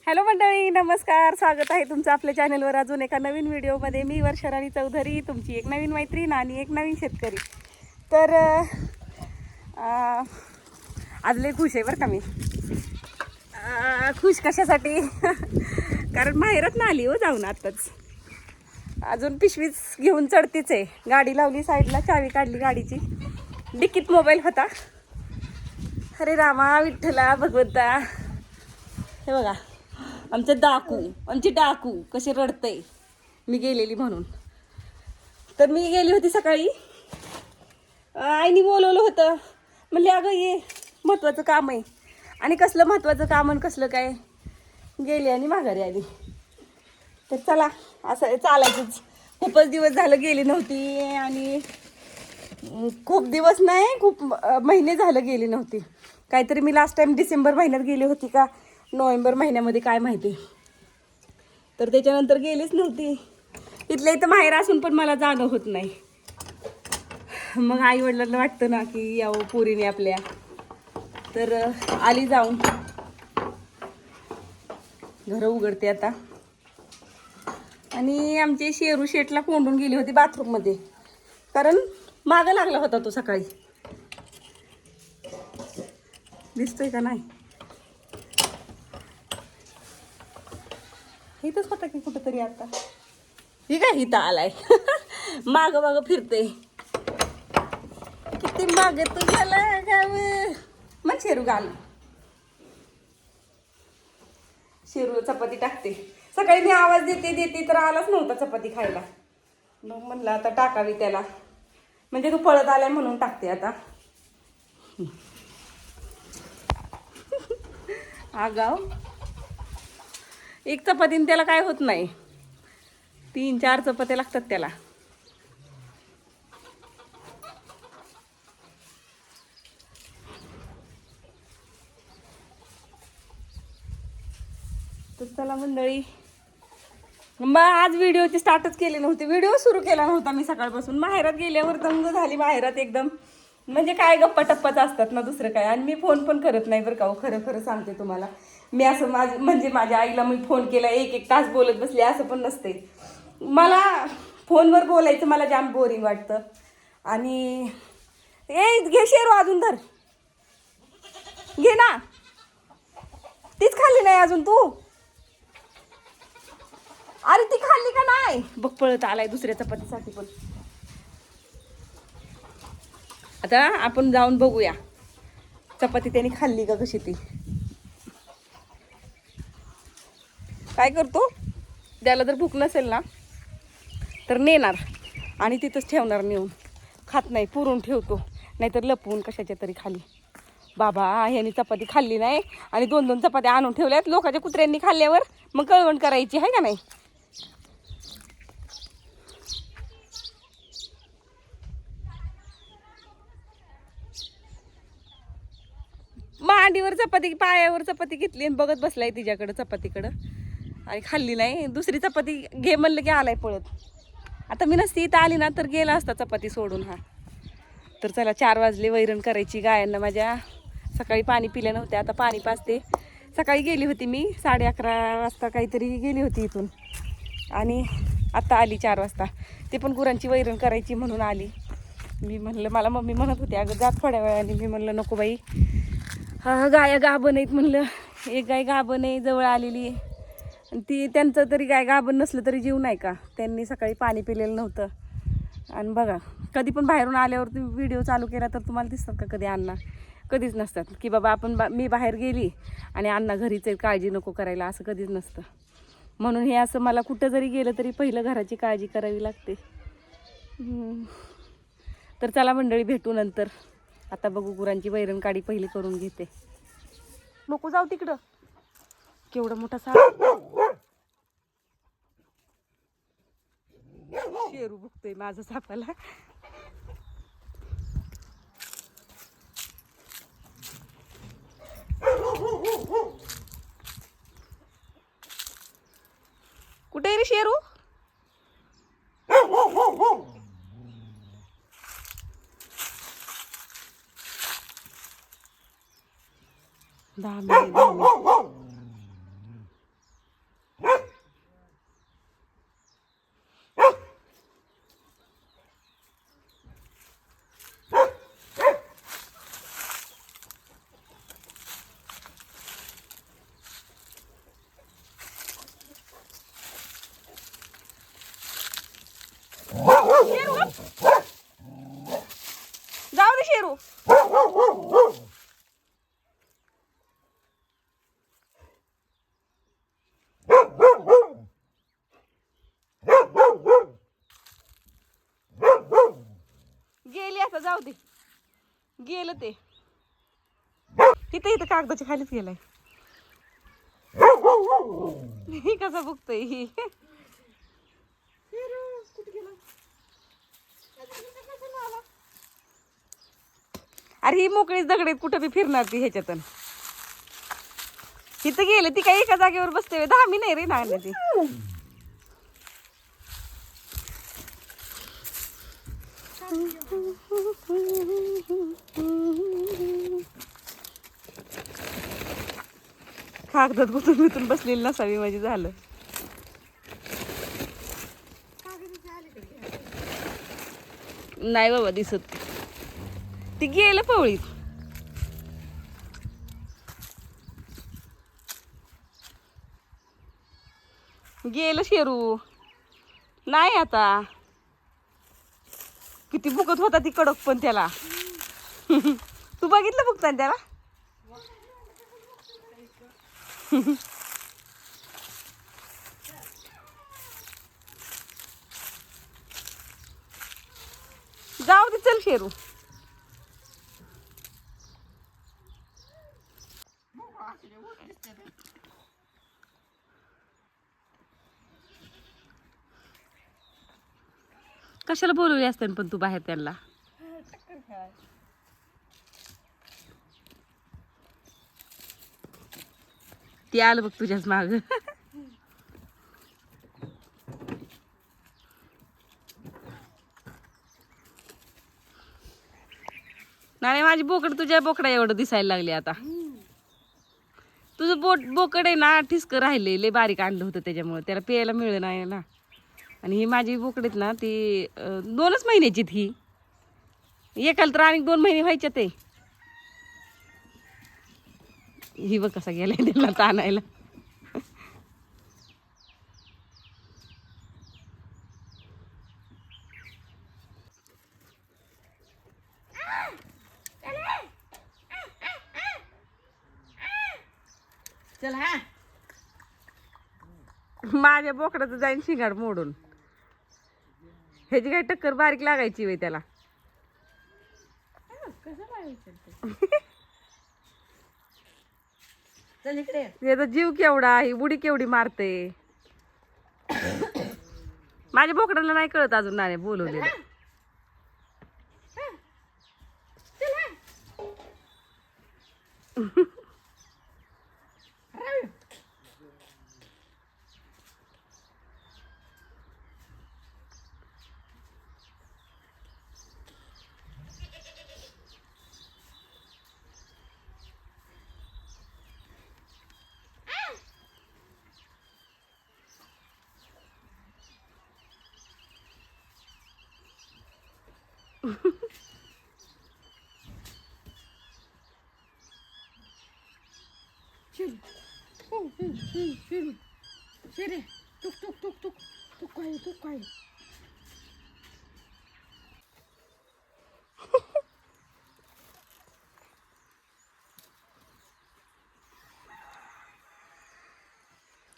Hello मंडळी, नमस्कार. स्वागत आहे तुमचं आपल्या चॅनलवर अजून एका नवीन व्हिडिओमध्ये. मी वर्षा राणी चौधरी, तुमची एक नवीन मैत्रीण आणि एक नवीन शेतकरी. तर आज लय खुश आहे बरं का मी. खुश कशासाठी? कारण माहेरात ना आली हो जाऊन आत्ताच. अजून पिशवीच घेऊन चढतीच आहे. गाडी लावली साईडला, चावी काढली गाडीची, डिक्कीत मोबाईल होता. अरे रामा विठ्ठला भगवंता. हे बघा आमचं आमची डाकू कशी रडतंय मी गेलेली म्हणून. तर मी गेली होती सकाळी, आईनी बोलवलं होतं. म्हणले अगं ये, महत्त्वाचं काम आहे. आणि कसलं महत्त्वाचं काम आणि कसलं काय, गेली आणि माघारी आली. तर चला असं चालायचंच. खूपच दिवस झालं गेली नव्हती, आणि खूप दिवस नाही, खूप महिने झालं गेली नव्हती. काहीतरी मी लास्ट टाइम डिसेंबर महिन्यात गेली होती का नोव्हेंबर महिन्यामध्ये काय माहिती. तर त्याच्यानंतर गेलीच नव्हती. इथल्या इथं माहेर असून पण मला जाणं होत नाही. मग आई वडिलांना वाटतं ना की यावं पोरीने आपल्या. तर आली जाऊन. घरं उघडते आता. आणि आमचे शेरू शेटला कोंडून गेली होती बाथरूममध्ये, कारण मागं लागला होता तो सकाळी. दिसतोय का नाही? इथंच होता की कुठंतरी आता. ही काय इथं आलाय. माग माग फिरते. किती मागे तू झाला गाव. मग शेरू घाल. शेरू चपाती टाकते. सकाळी मी आवाज देते तर आलाच नव्हता चपाती खायला. मग म्हणलं आता टाकावी त्याला, म्हणजे तू पळत आलाय म्हणून टाकते आता. आगाव. एक चपातीने त्याला काय होत नाही, 3-4 चपात्या लागतात त्याला. तर चला मंडळी, मग आज व्हिडिओची स्टार्टच केली नव्हती. व्हिडिओ सुरू केला नव्हता मी सकाळपासून. माहेरात गेल्यावर दंग झाली माहेरात एकदम. म्हणजे काय गप्पा टप्पाच असतात ना, दुसरं काय. आणि मी फोन पण करत नाही बरं का. खरं खरं सांगते तुम्हाला. मी असं म्हणजे माझ्या आईला मी फोन केला 1-1 तास बोलत बसले असं पण नसते. मला फोनवर बोलायचं मला जाम बोरिंग वाटतं. आणि घे शेरू अजून धर, घे ना. तीच खाल्ली नाही अजून तू? अरे ती खाल्ली का नाही? बघ पळत आलाय दुसऱ्या चपातीसाठी पण. आता आपण जाऊन बघूया चपाती त्याने खाल्ली का कशी. ती काय करतो, त्याला जर भूक नसेल ना तर नेणार आणि तिथंच ठेवणार. नेऊन खात नाही, पुरून ठेवतो, नाहीतर लपवून कशाच्या तरी खाली. बाबा ह्यानी चपाती खाल्ली नाही आणि 2-2 चपात्या आणून ठेवल्यात. लोकांच्या कुत्र्यांनी खाल्ल्यावर मग कळवण करायची आहे का नाही. मांडीवर चपाती, पायावर चपाती घेतली आणि बघत बसलाय तिच्याकडं चपातीकडं, आणि खाल्ली नाही. दुसरी चपाती घे म्हणलं की आलाय पळत. आता मी नसती इथं आली ना तर गेला असता चपाती सोडून हा. तर चला 4 वाजले, वैरण करायची गायांना माझ्या. सकाळी पाणी पिले नव्हते, आता पाणी पाजते. सकाळी गेली होती मी 11:30 वाजता काहीतरी गेली होती इथून, आणि आत्ता आली 4 वाजता. ते पण गुरांची वैरण करायची म्हणून आली. मी म्हणलं, मला मम्मी म्हणत होती अगं जात थोड्या वेळाने. मी म्हणलं नको बाई, हा गाया गाभण आहेत म्हणलं. एक गाय गाभण आहे, जवळ आलेली आहे. ती त्यांचं तरी गाय गाभण नसलं तरी जीव नाही का. त्यांनी सकाळी पाणी पिलेलं नव्हतं. आणि बघा, कधी पण बाहेरून आल्यावर तुम्ही व्हिडिओ चालू केला तर तुम्हाला दिसतात का कधी अण्णा? कधीच नसतात. की बाबा मी बाहेर गेली आणि अण्णा घरीच आहे, काळजी नको करायला, असं कधीच नसतं. म्हणून हे असं मला कुठं जरी गेलं तरी पहिलं घराची काळजी करावी लागते. तर चला मंडळी, भेटू नंतर. आता बघू, गुरांची वैरण काढी पहिली करून घेते. नको जाऊ तिकडं, केवढं मोठा शेरू भुकतोय माझं सापाला. कुठे रे शेरू? दहा मिनिट. जाऊ दे, गेलं ते. इथं कागदाच्या खालीच गेलाय. ही कसा बघतोय ही. अरे ही मोकळीच दगड कुठं बी फिरणार ती ह्याच्यातून. इथं गेले ती काही एका जागेवर बसते. 10 मी नाही रे नाही ती. कागदात गुतून बसलेली नसावी म्हणजे झालं. नाही बाबा दिसत. ती गेलं पवळीत. गेलं शेरू. नाही आता. किती बुकत होता ती कडक पण त्याला. तू बघितलं बुकताना त्याला. जाऊ दे चल शेरू. कशाला बोलवली असते पण तू बाहेर त्यांना. ती आलं बघ तुझ्याच माग. नाही माझी बोकड तुझ्या बोकडा एवढं दिसायला लागली आता. तुझं बोकड आहे ना ठिसक राहिले. लय बारीक आणलं होतं त्याच्यामुळे त्याला प्यायला मिळलं नाही ना. आणि ही माझी बोकडीत ना ती 2च महिन्याची ही. एकाला तर आणि 2 महिने व्हायच्या ते. ही बघ कसा गेलाय त्याला ताणायला. चल हा. माझ्या बोकडाचं जाईन शिंगाड मोडून. ह्याची काही टक्कर बारीक लागायची वय त्याला. चल इकडे. याचा जीव केवढा, ही उडी केवढी मारते. माझ्या बोकडाला नाही कळत अजून नाणे बोलवलेलं. शेरे टुक टुक टुक टुक टुक काय टुक काय.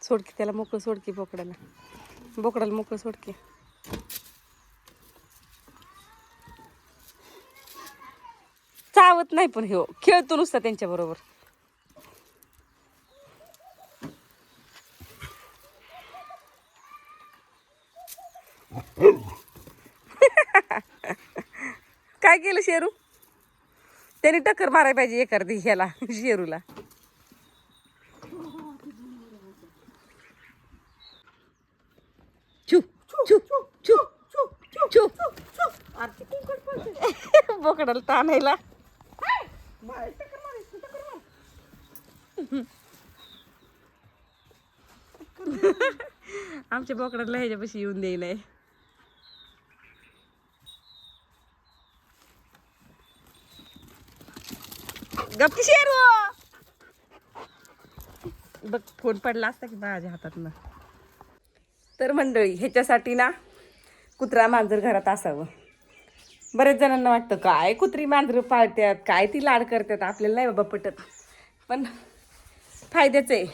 सोडकी त्याला मोकळं सोडकी बोकडाला मोकळं सोडकी. चावत नाही पण हो खेळतो नुसता त्यांच्या बरोबर. काय केलं शेरू. त्याने टक्कर मारायला पाहिजे एखादी ह्याला शेरूला. चू चू चू चू बोकडाला ताणायला. आमच्या बोकडाला ह्याच्यापाशी येऊन देई नाही. गप्पी शेरू. बघ फोन पडला असता की माझ्या हातात. तर मंडळी ह्याच्यासाठी ना कुत्रा मांजर घरात असावं. बरेच जणांना वाटतं काय कुत्री मांजरं पाळतात, काय ती लाड करतात. आपल्याला नाही बाबा पटत, पण फायद्याचं आहे.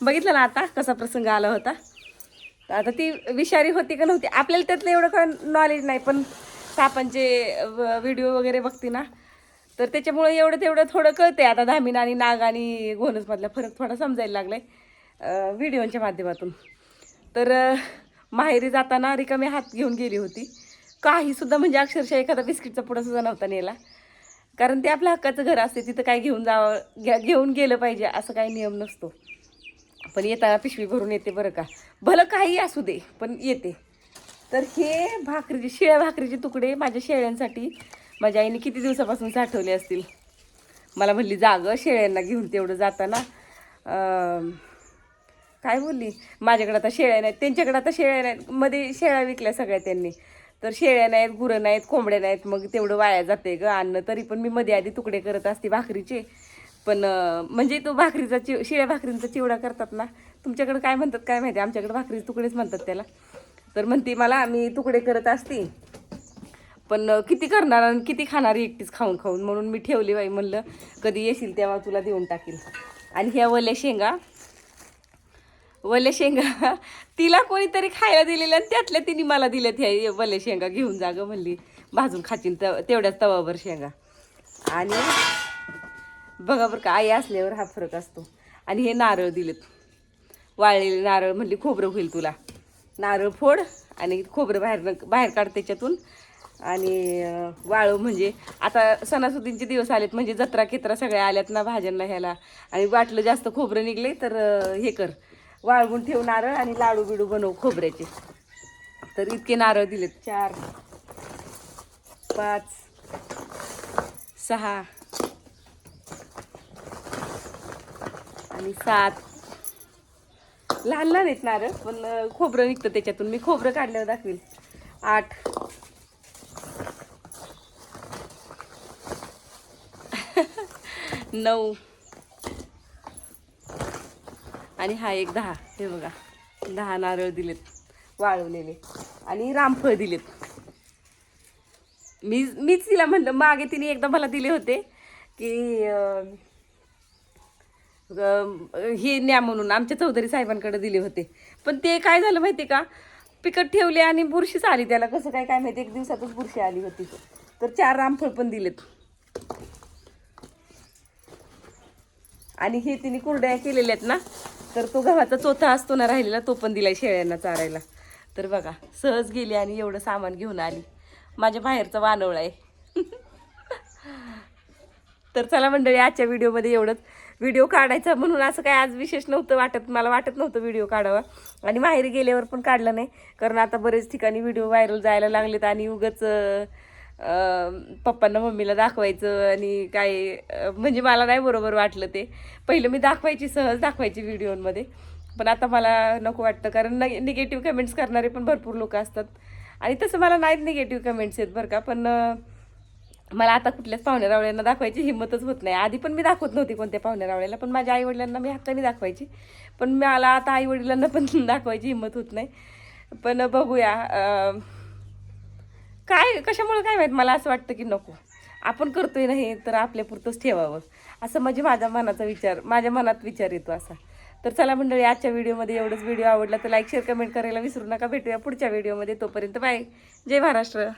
बघितलं ना आता कसा प्रसंग आला होता. तर आता ती विषारी होती का नव्हती आपल्याला त्यातलं एवढं काय नॉलेज नाही, पण सापांचे व्हिडिओ वगैरे बघते ना, तर त्याच्यामुळे एवढं तेवढं थोडं कळते आता धामीन आणि नाग आणि घोणसमधला फरक थोडा समजायला लागलाय व्हिडिओच्या माध्यमातून. तर माहेरी जाताना रिकामी हात घेऊन गेली होती. काहीसुद्धा म्हणजे अक्षरशः एखादा बिस्किटचा पुडा सुद्धा नव्हता नेला. कारण ते आपल्या हक्काचं घर असते, तिथं काय घेऊन घेऊन गेलं पाहिजे असं काही नियम नसतो. पण येताना पिशवी भरून येते बरं का, भलं काही असू दे पण येते. तर हे शिळ्या भाकरीचे तुकडे माझ्या शेळ्यांसाठी माझ्या आईने किती दिवसापासून साठवले असतील. मला म्हणली जागं शेळ्यांना घेऊन तेवढं जाताना काय बोलली, माझ्याकडे आता शेळ्या नाहीत, त्यांच्याकडे आता शेळ्या नाहीत. मध्ये शेळ्या विकल्या सगळ्या त्यांनी, तर शेळ्या नाहीत, गुरं नाहीत, कोंबड्या नाहीत, मग तेवढं वाया जाते ग अन्न. तरी पण मी मध्ये आधी तुकडे करत असते भाकरीचे. पण म्हणजे तो भाकरीचा शिळ्या भाकरींचा चिवडा करतात ना, तुमच्याकडे काय म्हणतात काय माहिती, आमच्याकडे भाकरीचे तुकडेच म्हणतात त्याला. तर म्हणते मला मी तुकडे करत असते, पण किती करणार आणि किती खाणार एकटीच खाऊन खाऊन, म्हणून मी ठेवली बाई, म्हणलं कधी येशील तेव्हा तुला देऊन टाकील. आणि ह्या वल्या शेंगा तिला कोणीतरी खायला दिलेल्या आणि त्यातल्या तिने मला दिल्यात ह्या वल्या शेंगा, घेऊन जा गं म्हणली, भाजून खाचीन तेवढ्याच तवाभर शेंगा. आणि बघा बरं का, आई असल्यावर हा फरक असतो. आणि हे नारळ दिलेत, वाळलेले नारळ, म्हणली खोबरं होईल तुला, नारळ फोड आणि खोबरं बाहेर काढ त्याच्यातून. आणि वाळू म्हणजे आता सणासुदींचे दिवस आलेत, म्हणजे जत्रा केत्रा सगळ्या आल्यात ना भाज्यांना ह्याला, आणि वाटलं जास्त खोबरं निघले तर हे कर, वाळवून ठेव नारळ आणि लाडू बिडू बनव खोबऱ्याचे. तर इतके नारळ दिलेत, 4 5 6 आणि 7. लहान लहान आहेत नारळ, पण खोबरं निघतं त्याच्यातून, मी खोबरं काढल्यावर दाखवेल. 8 9 आणि हा एक 10. हे बघा 10 नारळ दिलेत वाळवलेले, आणि रामफळ दिलेत. मीच तिला म्हणलं, मागे तिने एकदा मला दिले होते की हे न्या म्हणून, आमच्या चौधरी साहेबांकडे दिले होते. पण ते काय झालं माहिती का, पिकट ठेवले आणि बुरशीच आली त्याला, कसं काय काय माहिती, 1 दिवसातच बुरशी आली होती. तर 4 रामफळ पण दिलेत. आणि हे तिने कुरड्या केलेल्या आहेत ना, तर तो गव्हाचा चोथा असतो ना राहिलेला, तो पण दिलाय शेळ्यांना चारायला. तर बघा, सहज गेली आणि एवढं सामान घेऊन आली. माझ्या बाहेरचा वानवळा आहे. तर चला मंडळी, आजच्या व्हिडिओमध्ये एवढंच. व्हिडिओ काढायचा म्हणून असं काय आज विशेष नव्हतं वाटत, मला वाटत नव्हतं व्हिडिओ काढावा, आणि माहेरी गेल्यावर पण काढला नाही. कारण आता बरेच ठिकाणी व्हिडिओ व्हायरल जायला लागलेत, आणि उगाच पप्पांना मम्मीला दाखवायचं आणि काय, म्हणजे मला नाही बरोबर वाटलं ते. पहिलं मी सहज दाखवायची व्हिडिओमध्ये, पण आता मला नको वाटतं, कारण निगेटिव्ह कमेंट्स करणारे पण भरपूर लोक असतात. आणि तसं मला नाहीत निगेटिव्ह कमेंट्स आहेत बरं का, पण मला आता कुठल्याच पाहुण्यारावळ्यांना दाखवायची हिंमतच होत नाही. आधी पण मी दाखवत नव्हती कोणत्या पाहुण्यारावळ्याला, पण माझ्या आईवडिलांना मी हक्काने दाखवायची. पण मला आता आईवडिलांना पण दाखवायची हिंमत होत नाही. पण बघूया काय कशामुळे काय माहीत, मला असं वाटतं की नको, आपण करतोय ना हे, तर आपल्यापुरतंच ठेवावं, असं म्हणजे माझ्या मनात विचार येतो असा. तर चला मंडळी, आजच्या व्हिडिओमध्ये एवढंच. व्हिडिओ आवडला तर लाईक शेअर कमेंट करायला विसरू नका. भेटूया पुढच्या व्हिडिओमध्ये, तोपर्यंत बाय. जय महाराष्ट्र.